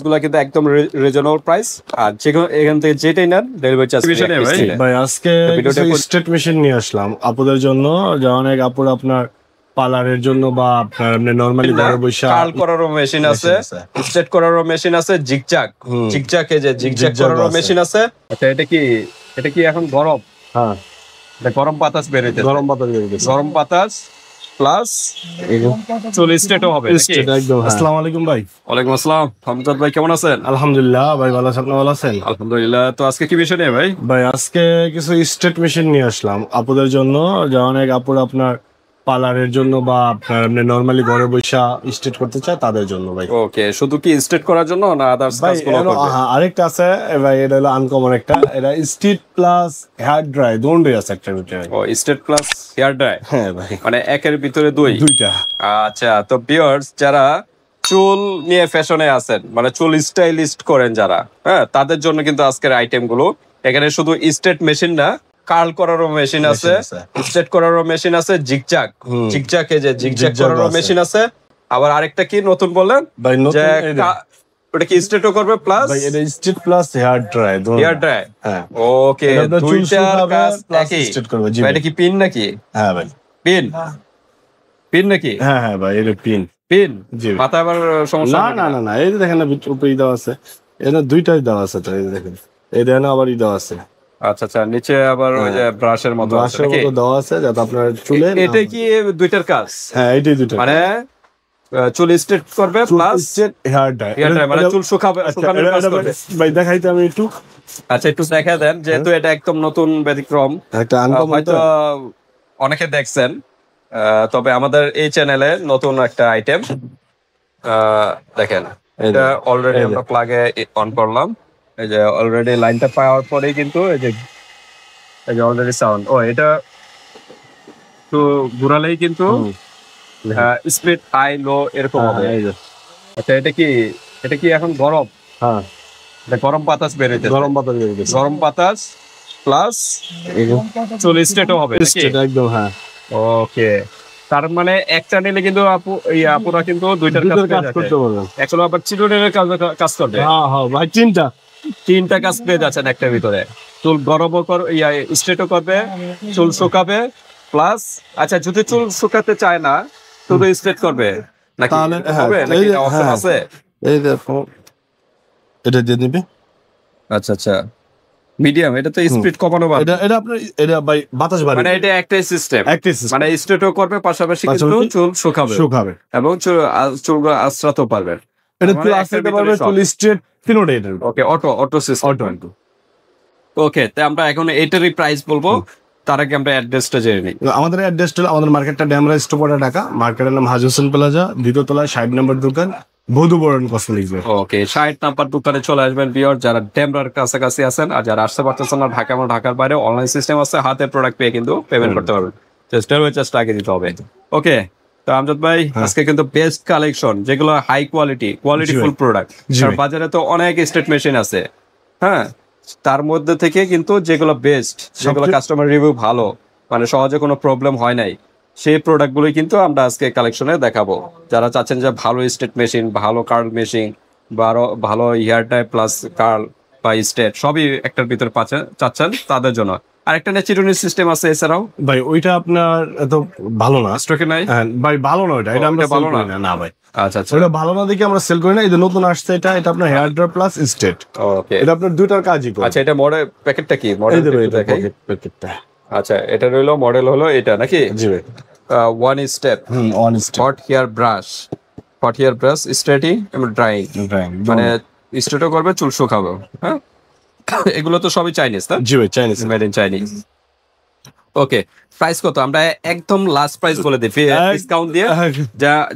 গুলো কিন্তু একদম রিজনেবল প্রাইস। আর যেকোনো এখান থেকে যেটাই নেন ডেলিভারি চার্জ ভাই আজকে স্টেট মেশিন নিয়ে আসলাম আপুদের জন্য, যে অনেক আপুর আপনার পার্লারের জন্য বা আপনার নরমালি ঘরে বসে কার্ল করারও মেশিন আছে, স্ট্রেট করারও মেশিন আছে, জিগজ্যাগ এই যে জিগজ্যাগ করারও মেশিন আছে। আচ্ছা এটা কি এখন গরম? হ্যাঁ, এটা গরম বাতাস বের হইতেছে, গরম বাতাস প্লাস চুল স্ট্রেটও হবে। আসসালামু আলাইকুম ভাই। ওয়ালাইকুম আসসালাম। আমজাদ ভাই কেমন আছেন? আলহামদুলিল্লাহ ভাই ভালো আছেন, আপনি ভালো আছেন? আলহামদুলিল্লাহ। তো আজকে কি বিষয় নিয়ে ভাই? ভাই আজকে কিছু স্ট্রেট মেশিন নিয়ে আসলাম আপুদের জন্য, যে অনেক আপুর আপনার পার্লারের জন্য বা আপনার নরমালি ঘরে বসে স্ট্রেট করতে চায় তাদের জন্য ভাই। ওকে, শুধু কি স্ট্রেট করার জন্য না আদার্স কাজগুলো করবে? আরেকটা আছে ভাই, এটা হলো আনকমন একটা, এটা স্ট্রেট প্লাস হেয়ার ড্রাই দুটোই আছে একটা ভিতরে। ও, স্ট্রেট প্লাস হেয়ার ড্রাই। হ্যাঁ ভাই, মানে একের ভিতরে দুইটা। আচ্ছা, তো ভিউয়ার্স যারা চুল নিয়ে ফ্যাশনে আছেন, মানে চুল স্টাইলিস্ট করেন যারা, হ্যাঁ, তাদের জন্য কিন্তু আজকের আইটেম গুলো। এখানে শুধু স্ট্রেট মেশিন না, কার্ল করারও মেশিন আছে, স্ট্রেট করারও মেশিন আছে, জিগজ্যাগ এই যে জিগজ্যাগ করারও মেশিন আছে। আবার আরেকটা কি নতুন বললেন ভাই? যে ওটা কি স্ট্রেটও করবে প্লাস ভাই এটা স্ট্রেট প্লাস হেয়ার ড্রাই। হ্যাঁ, ওকে, দুইটার কাজ একই। স্ট্রেট করবে। জি, এটা কি পিন নাকি? হ্যাঁ ভাই, পিন নাকি? হ্যাঁ হ্যাঁ ভাই, এটা পিন। জি, মাথা আবার সমস্যা? না, এই যে দেখেন না উপরে দেওয়া আছে, এটা দুইটাই দেওয়া আছে। তো এই দেখেন, এই দেখেন আবার দেওয়া আছে। আচ্ছা, নিচে আবার ওই যে ব্রাশের মতো দেওয়া আছে, যাতে আপনার চুলে। এটা কি দুইটার কাজ? হ্যাঁ, এইটাই দুইটা, মানে চুল স্ট্রেট করবে প্লাস হেয়ার ড্রাই, মানে চুল শুকানোর কাজ করবে। ভাই দেখাইতে আমি একটু। আচ্ছা, একটু দেখা দেন, যেহেতু এটা একদম নতুন ব্যতিক্রম, একটা হয়তো অনেকে দেখছেন, তবে আমাদের এই চ্যানেলে নতুন একটা আইটেম। দেখেন, এটা অলরেডি আমরা প্লাগে অন করলাম। এই যে অলরেডি লাইনটা পাওয়ার পরেই কিন্তু এই যে অলরেডি সাউন্ড। এটা তো ঘুরালেই কিন্তু স্পিড হাই লো এরকম হবে। আচ্ছা, এটা কি এখন গরম? হ্যাঁ, এটা গরম বাতাস বের হইতেছে, গরম বাতাস প্লাস চুল স্ট্রেটও হবে। একদম। হ্যাঁ, ওকে, তার মানে একটা নিলে কিন্তু আপুরা কিন্তু দুইটার কাজ করতে পারবে। এখন আবার চিরুনের কাজ করবে। হ্যাঁ ভাই, তিনটা কাজ পেয়ে যাচ্ছেন একটার ভিতরে। চুল গরমও স্ট্রেটও করবে, চুল শুকাবে প্লাস। আচ্ছা, যদি চুল শুকাতে চায় না, শুধু স্ট্রেট করবে নাকি হবে নাকি অপশন আছে? এই দেখো, এটা দিয়ে দিবি। আচ্ছা, মিডিয়াম। এটা তো স্পিড কমানো পারবে। এটা আপনার এটা ভাই বাতাস বাড়াবে, মানে এটা একটাই সিস্টেম। মানে স্ট্রেটও করবে, পাশাপাশি কিন্তু চুল শুকাবে এবং চুলগুলো আঁচড়াতেও পারবেন। এটা চুল আঁচড়াতে পারবে, চুল স্ট্রেট তিনটাই। ওকে, অটো সিস্টেম। ওকে, তাই আমরা এখন এটারই প্রাইস বলবো। তার আগে আমরা অ্যাড্রেসটা জেনে নিই। আমাদের অ্যাড্রেসটা, আমাদের মার্কেটটা ড্যামরা স্টোপাটা ঢাকা, মার্কেটের নাম হাজি হোসেন প্লাজা, দ্বিতীয় তলায় 60 নম্বর দোকান, বধুবরণ কসমেটিক্স। ওকে, 60 নাম্বার দোকানে চলে আসবেন ভিউয়ার, যারা ড্যামরার কাছাকাছি আছেন। আর যারা আসতে পারতেছেন না ঢাকা এবং ঢাকার বাইরে, অনলাইন সিস্টেম আছে, হাতে প্রোডাক্ট পেয়ে কিন্তু পেমেন্ট করতে পারবেন। জাস্ট আগে দিতে হবে। ওকে, তো আমজাদ ভাই, আজকে কিন্তু বেস্ট কালেকশন, যেগুলো হাই কোয়ালিটিফুল প্রোডাক্ট। বাজারে তো অনেক স্টেট মেশিন আছে, হ্যাঁ, তার মধ্যে থেকে কিন্তু যেগুলো বেস্ট, যেগুলো কাস্টমার রিভিউ ভালো, মানে সহজে কোনো প্রবলেম হয় নাই, সেই প্রোডাক্টগুলোই কিন্তু আমরা আজকে কালেকশনে দেখাবো। যারা চাচ্ছেন যে ভালো স্ট্রেট মেশিন, ভালো কার্ল মেশিন, বা আরো ভালো হেয়ার টাইপ প্লাস কার্ল বা স্ট্রেট সবই একটার ভিতরে চাচ্ছেন, তাদের জন্য আরেকটা চিরুনি সিস্টেম আছে এছাড়াও। ভাই ওইটা আপনার এত ভালো না, স্টকে নাই ভাই, ভালো না ওইটা। এটা আমরা ভালো না ভাই। আচ্ছা, ওটা ভালো না দেখে আমরা সেল করি না। এটা নতুন আসছে, এটা আপনার হেয়ার ড্রাই প্লাস স্ট্রেট। ওকে, এটা আপনার দুইটার কাজই করে। আচ্ছা, এটা মডেল প্যাকেটটা কি? মডেল প্যাকেটটা। আচ্ছা, এটা রইলো মডেল হলো এটা নাকি? জি ভাই। One step hot hair brush straightening এবং ড্রাইং, মানে স্ট্রেটও করবে, চুল শুকাবে। হ্যাঁ, এগুলো তো সবই চাইনিজ না? জি ভাই, Chinese, made in Chinese. Okay, price কত? আমরা একদম লাস্ট প্রাইস বলে দিই, ডিসকাউন্ট দিয়ে,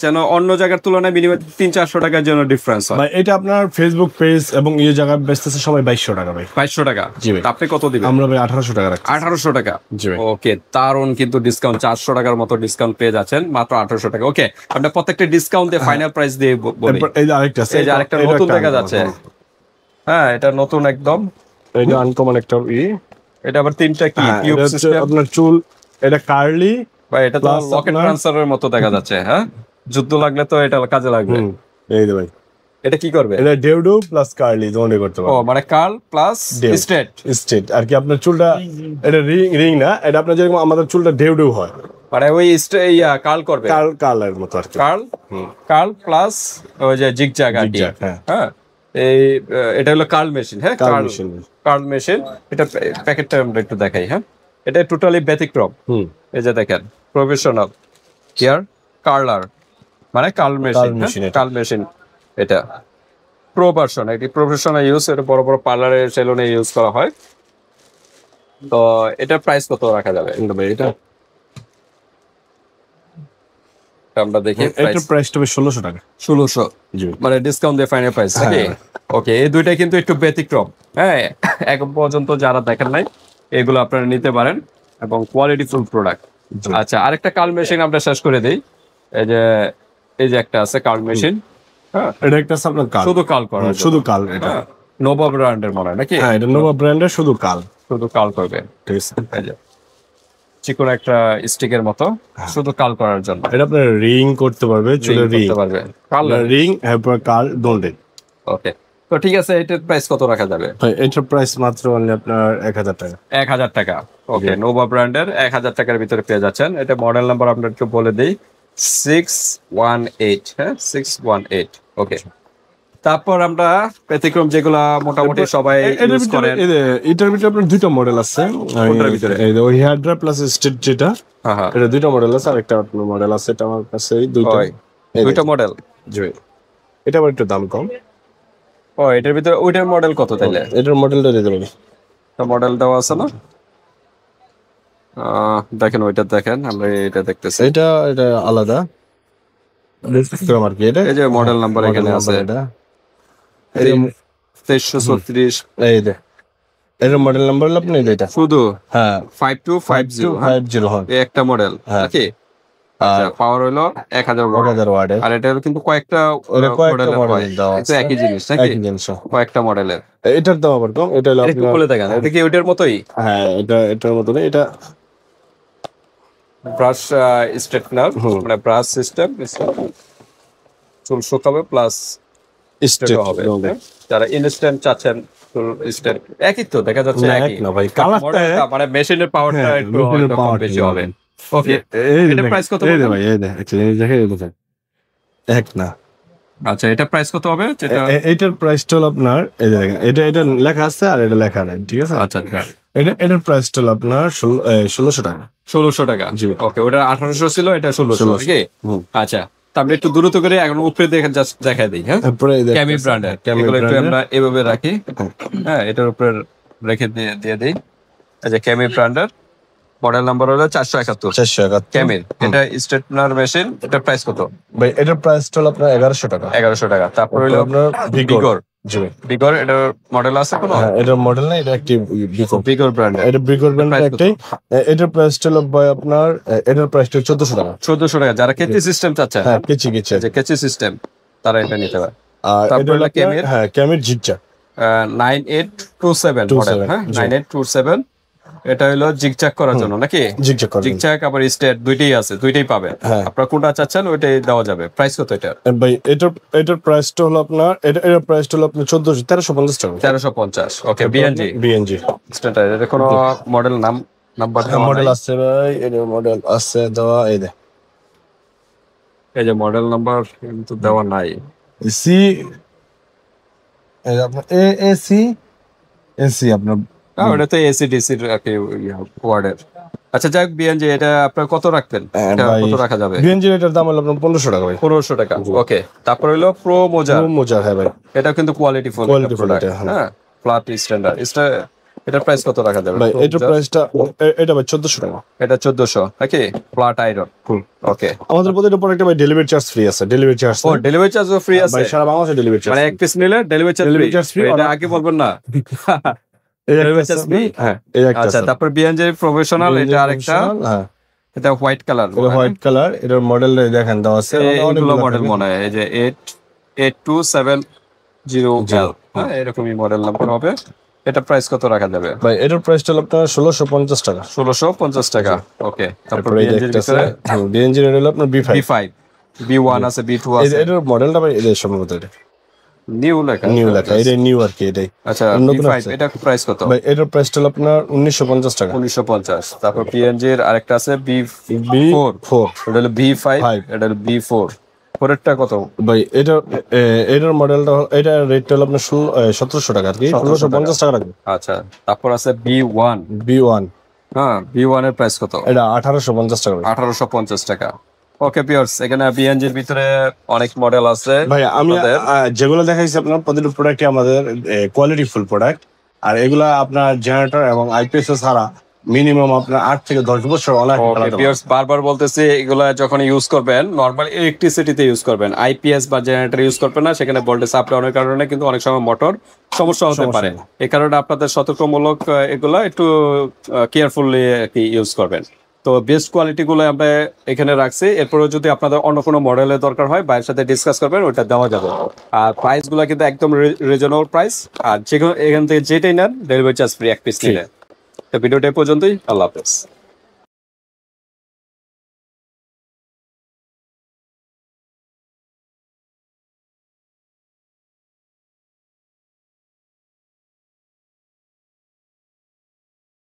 যেন অন্য জায়গার তুলনায় মিনিমাম 300-400 টাকার জন্য ডিফারেন্স হয়। এটা আপনার ফেসবুক পেজ এবং এই জায়গায় বেচতেছে সবাই 2200 টাকা ভাই। 2200 টাকা? জি ভাই। আপনি কত দিবেন? আমরা ভাই 1800 টাকা রাখছি। 1800 টাকা? জি ভাই। ওকে, দারুন কিন্তু ডিসকাউন্ট, 400 টাকার মতো ডিসকাউন্ট পেয়ে যাচ্ছেন মাত্র 1800 টাকা। ওকে, আমরা প্রত্যেকটা ডিসকাউন্ট দিয়ে ফাইনাল প্রাইস দিয়ে বলি। এই যে আরেকটা আছে, এই যে আরেকটা নতুন দেখা যাচ্ছে। হ্যাঁ, এটা নতুন একদম, এটা আনকমন একটা। এটা আবার তিনটা কি টিউব সিস্টেম। আপনার চুল এটা কার্লি ভাই, এটা তো লকেট ট্রান্সফারের মতো দেখা যাচ্ছে। হ্যাঁ, যুদ্ধ লাগলে তো এটা কাজে লাগবে। এই যে ভাই, এটা কি করবে? এটা ডেউডু প্লাস কার্লি দোনে করতে ও পারবেন। মানে কার্ল প্লাস স্ট্রেট। স্ট্রেট আর কি আপনার চুলটা এটা রিং না, এটা আপনার যেরকম আমাদের চুলটা ডেউডু হয়, মানে ওই কার্ল করবে, কার্লের মতো আর কি। কার্ল প্লাস ওই যে জিগজ্যাগ আর কি। জিগজ্যাগ, হ্যাঁ। হ্যাঁ, এই এটা হলো কার্ল মেশিন। হ্যাঁ, কার্ল মেশিন। Curl machine. এটা প্যাকেটটা আমরা একটু দেখাই। হ্যাঁ, এটা টোটালি ব্যতিক্রম। এই যে দেখেন, প্রফেশনাল হেয়ার কার্লার মানে কার্ল মেশিন। কার্ল মেশিন এটা প্রো ভার্সন, এটি প্রফেশনাল ইউজ, এটা বড় বড় পার্লারে সেলুনে ইউজ করা হয়। তো এটার প্রাইস কত রাখা যাবে? এটা আমরা দেখি এটার প্রাইসটা 1600 টাকা। 1600, জি। মানে ডিসকাউন্ট দিয়ে ফাইনাল প্রাইস নাকি? ওকে, এই দুইটা কিন্তু একটু ব্যতিক্রম। হ্যাঁ, এখন পর্যন্ত যারা দেখেন নাই এগুলো আপনারা নিতে পারেন এবং কোয়ালিটি ফুল প্রোডাক্ট। আচ্ছা, আরেকটা কার্ল মেশিন আমরা শেষ করে দেই। এই যে একটা আছে কার্ল মেশিন। হ্যাঁ, এটা একটা আছে আপনার কাল, শুধু কার্ল করা, শুধু কাল। এটা নোভা ব্র্যান্ডের মনে হয় নাকি? হ্যাঁ, এটা নোভা ব্র্যান্ডের শুধু কাল, শুধু কার্ল করবে। ঠিক আছে। এই যে চিকন একটা স্টিকের মতো, শুধু কার্ল করার জন্য। এটা আপনার রিং করতে পারবে, চুলের রিং করতে পারবে, কার্ল রিং এরপর কাল দোনে। ওকে, তো ঠিক আছে, এটার প্রাইস কত রাখা যাবে? এটার প্রাইস মাত্র আপনার 1000 টাকা। 1000 টাকা। ওকে, নোভা ব্র্যান্ডের 1000 টাকার ভিতরে পেয়ে যাচ্ছেন। এটা মডেল নাম্বার আপনাকে বলে দিই, 618। হ্যাঁ, 618। ওকে, তারপর আমরা ব্যতিক্রম যেগুলা মোটামুটি সবাই ইউজ করেন। এটার ভিতরে আপনার দুইটা মডেল আছে। কোনটার ভিতরে? এই যে ওই হেয়ার ড্রাই প্লাস স্ট্রেট যেটা, হ্যাঁ হ্যাঁ, এটা দুইটা মডেল আছে। আরেকটা আপনার মডেল আছে, এটা আমার কাছে এই দুইটা। দুইটা মডেল। জি, এটা আবার একটু দাম কম। ও, এটার ভিতরে ওইটার মডেল কত তাইলে? এটার মডেলটা দিতে পারি, তো মডেল দেওয়া আছে না? দেখেন, ওইটা দেখেন, আমরা এটা দেখতেছি। এটা আলাদা আর কি। এটা এই যে মডেল নাম্বার এখানে আছে, এটা 2336। এই যে এটার মডেল নাম্বার হলো আপনি এটা শুধু হ্যাঁ 5250। 50 হয় এই একটা মডেল নাকি? আচ্ছা, পাওয়ার হলো 1000 ওয়াট। 1000 ওয়াটের। আর এটা কিন্তু কয়েকটা মডেলের হয়, এটা একই জিনিস নাকি? একই জিনিস, কয়েকটা মডেলের। এটার দাম আবার কম। এটা হলো একটু আপনার বলে দেখেন, এটা কি ওইটার মতোই? হ্যাঁ, এটার মতো না। এটা ব্রাশ স্ট্রেটনার, মানে ব্রাশ সিস্টেম, চুল শুকাবে প্লাস স্ট্রেট হবে। যারা ইনস্ট্যান্ট চাচ্ছেন চুল স্ট্রেট, একই তো দেখা যাচ্ছে, না, একই এক না ভাই, কালারটা মানে মেশিনের পাওয়ারটা একটু কম বেশি হবে। ওকে, এটা প্রাইস কত এই হবে? ভাই, এই দেখেন এক না। আচ্ছা, এটা প্রাইস কত হবে? যেটা এইটার প্রাইসটা হলো আপনার এই যে দেখেন, এটা লেখা আছে আর এটা লেখা নাই, ঠিক আছে? আচ্ছা, এটার প্রাইসটা হলো আপনার 1600 টাকা। 1600 টাকা। জি। ওকে, ওটা 1800 ছিল, এটা 1600 নাকি? আচ্ছা, তারপরে একটু দ্রুত করে এখন উপরে জাস্ট দেখাই দিই। হ্যাঁ, তারপরে এই ক্যামি ব্র্যান্ডের, এগুলো একটু আমরা এভাবে রাখি। হ্যাঁ, এটার উপরে রেখে দিয়ে দিই। আচ্ছা, ক্যামি ব্র্যান্ডের মডেল নাম্বার হলো 471। 471 ক্যামির, এটা স্ট্রেটনার মেশিন। এটা প্রাইস কত? ভাই, এটার প্রাইসটা হলো আপনার 1100 টাকা। 1100 টাকা। তারপর হলো আপনার বিগর। জি, বিগর, এটার মডেল আছে কোনো? হ্যাঁ, এটার মডেল না, এটা একটি বিগর ব্র্যান্ডের। এটা বিগর ব্র্যান্ডের একটাই। এটার প্রাইসটা হলো ভাই আপনার, এটার প্রাইসটা 1400 টাকা। 1400 টাকা। যারা কেচি সিস্টেম চাচ্ছে, হ্যাঁ, কেচি যে কেচি সিস্টেম, তারা এটা নিতে পারে। আর তারপর এটা হলো হলো ক্যামির। হ্যাঁ, ক্যামির জিগজ্যাগ 9827 মডেল। হ্যাঁ, 9827। এটা হলো জিগজ্যাগ করার জন্য নাকি? জিগজ্যাগ করবেন। জিগজ্যাগ আবার স্ট্রেট দুইটাই আছে, দুইটাই পাবেন। হ্যাঁ। আপনারা কোনটা চাচ্ছেন ওইটাই দেওয়া যাবে। প্রাইস কত এটা? ভাই, এটার প্রাইসটা হলো আপনার, এটার প্রাইসটা হলো আপনার 1350 টাকা। 1350। ওকে, বিএনজি স্ট্যান্ডার্ড। এটা কোনো মডেল নাম্বার মডেল আছে ভাই, এটার মডেল আছে দেওয়া, এই যে এই যে মডেল নাম্বার কিন্তু দেওয়া নাই। সি, এই যে আপনার এসি আপনার। ওটা তো এসিডিসির ওয়ার্ডের। আচ্ছা, যাক, বিএনজি, এটা আপনার কত রাখবেন? এটা কত রাখা যাবে? বিএনজি এটার দাম হলো আপনার 1500 টাকা ভাই। 1500 টাকা। ওকে, তারপর হলো প্রো মোজা। মোজা, হ্যাঁ ভাই, এটা কিন্তু কোয়ালিটি ফুল প্রোডাক্ট। এটা, হ্যাঁ, ফ্ল্যাট স্ট্যান্ডার্ড। এটার প্রাইস কত রাখা যাবে? ভাই, এটার প্রাইসটা এটা ভাই 1400 টাকা। এটা 1400 নাকি? Flat iron. ওকে, আমাদের প্রতিটা প্রোডাক্টে ভাই ডেলিভারি চার্জ ফ্রি আছে। ডেলিভারি চার্জ, ও ডেলিভারি চার্জও ফ্রি আছে ভাই, সারা বাংলাদেশে ডেলিভারি চার্জ। মানে এক পিস নিলে ডেলিভারি চার্জ ফ্রি। এটা আগে বলবেন না? Delivery charge free. হ্যাঁ, আচ্ছা, তারপর বিএনজি প্রফেশনাল, এটা আরেকটা। হ্যাঁ, এটা হোয়াইট কালার। এটা হোয়াইট কালার। এটার মডেল দেখেন দেওয়া আছে, অনেকগুলো মডেল মনে হয়। এই যে 8270L। হ্যাঁ, এরকমই মডেল নাম্বার হবে। এটা প্রাইস কত রাখা যাবে? ভাই, এটার প্রাইসটা হলো আপনার 1650 টাকা। 1650 টাকা। ওকে, তারপর বিএনজির ভিতরে বিএনজি হলো আপনার B5 B5, B1 আছে, B2 আছে। এটার মডেলটা ভাই, এই সম্ভবত এটা নিউ লেখা নিউ লেখা, এটা নিউ আর কি এটাই। আচ্ছা নতুন B5 আসছে। এটা প্রাইস কত? ভাই এটার প্রাইসটা হলো আপনার 1950 টাকা। 1950। তারপর PNG এর আরেকটা আছে B4, B4 এটা হলো B5, ফাইভ। এটা হলো B4। পরেরটা কত? ভাই এটার মডেলটা, এটা রেটটা হলো আপনার 1700 টাকা আর কি, 1650 টাকা রাখবে। আচ্ছা তারপর আছে B1। B1 হ্যাঁ B1 এর প্রাইস কত? এটা 1850 টাকা রাখবে। 1850 টাকা। ওকে পিয়ার্স, এখানে বিএনজির ভিতরে অনেক মডেল আছে ভাই আমি আপনাদের। যেগুলো দেখাইছি আপনার প্রতিটা প্রোডাক্টই আমাদের কোয়ালিটি ফুল প্রোডাক্ট। আর এগুলা আপনার জেনারেটর এবং আইপিএস ছাড়া মিনিমাম আপনার 8 থেকে 10 বছর অনেক ওকে পিয়ার্স, বারবার বলতেছি এগুলা যখন ইউজ করবেন নরমাল ইলেকট্রিসিটিতে ইউজ করবেন, আইপিএস বা জেনারেটর ইউজ করবেন না, সেখানে ভোল্টেজ আপ ডাউনের কারণে কিন্তু অনেক সময় মোটর সমস্যা হতে পারে। এই কারণে আপনাদের সতর্কমূলক এগুলা একটু কেয়ারফুলি ইউজ করবেন। তো বেস্ট কোয়ালিটি গুলো আমরা এখানে রাখছি। এরপরে যদি আপনাদের অন্য কোনো মডেলের দরকার হয় ভাইয়ের সাথে ডিসকাস করবেন, ওইটা দেওয়া যাবে। আর প্রাইস গুলো কিন্তু একদম রিজনেবল প্রাইস। আর যেখানে এখান থেকে যেটাই নেন ডেলিভারি চার্জ ফ্রি এক পিস নিলে। তো ভিডিওটা এই পর্যন্তই, আল্লাহ হাফেজ।